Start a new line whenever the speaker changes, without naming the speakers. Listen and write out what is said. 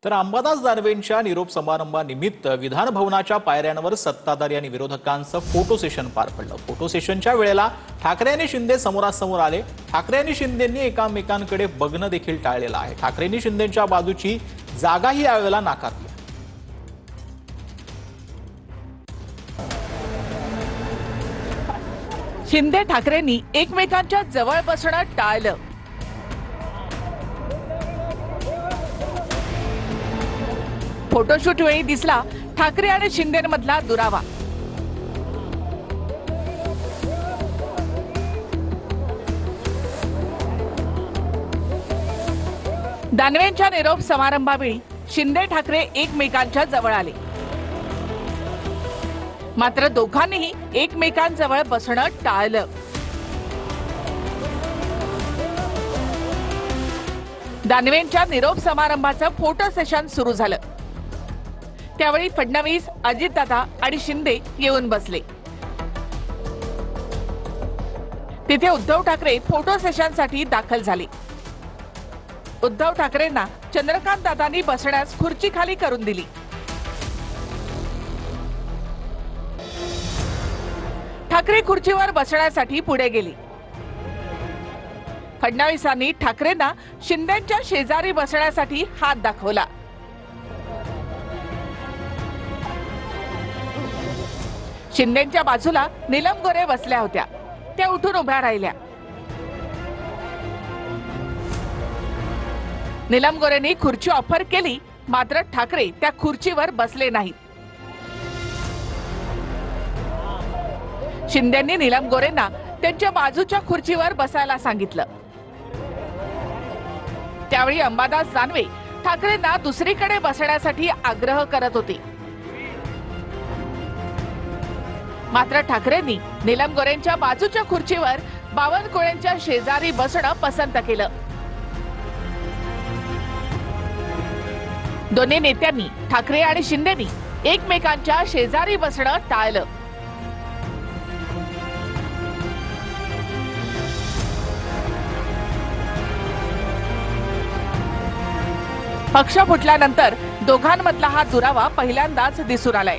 तर अंबादास दानवेंच्या निरोप समारंभानिमित्त विधान भवनाच्या पायऱ्यांवर सत्ताधारी आणि विरोधकांचं फोटो सेशन पार पडलं। फोटो सेशनच्या वेळेला ठाकरे आणि शिंदे समोरासमोर आले। ठाकरे आणि शिंदेंनी एकमेकांकडे बघणं देखील टाळलेलं आहे। ठाकरेंनी शिंदेंच्या बाजूची जागाही यावेळेला नाकारली।
शिंदे ठाकरेंनी एकमेकांच्या जवळ बसणं टाळलं। फोटोशूट वेळी दिसला ठाकरे आणि शिंदेंमधला दुरावा। दानवेंच्या निरोप समारंभावेळी शिंदे ठाकरे एकमेकांच्या जवळ आले, मात्र दोघांनीही एकमेकांजवळ बसणं टाळलं। दानवेंच्या निरोप समारंभाचं फोटो सेशन सुरू झालं। त्यावेळी फडणवीस, अजितदादा आणि शिंदे येऊन बसले। तिथे उद्धव ठाकरे फोटो सेशनसाठी दाखल झाले। उद्धव ठाकरेंना चंद्रकांत दादांनी बसण्यास खुर्ची खाली करून दिली। ठाकरे खुर्चीवर बसण्यासाठी पुढे गेले। फडणवीसांनी ठाकरेंना शिंदेंच्या शेजारी बसण्यासाठी हात दाखवला। शिंदेंच्या बाजूला नीलम गोरे बसल्या होत्या, त्या उठून उभ्या राहिल्या। नीलम गोरेंनी खुर्ची ऑफर केली, मात्र ठाकरे त्या खुर्चीवर बसले नाहीत। शिंदेंनी नीलम गोरेंना त्यांच्या बाजूच्या खुर्चीवर बसायला सांगितलं। त्यावेळी अंबादास दानवे ठाकरेंना दुसरीकडे बसण्यासाठी आग्रह करत होते, मात्र ठाकरेंनी नीलम गोरेंच्या बाजूच्या खुर्चीवर बावनकुळेंच्या शेजारी बसणं पसंत केलं। दोन्ही नेत्यांनी ठाकरे आणि शिंदेंनी एकमेकांच्या शेजारी बसणं टाळलं। पक्ष फुटल्यानंतर दोघांमधला हा दुरावा पहिल्यांदाच दिसून आलाय।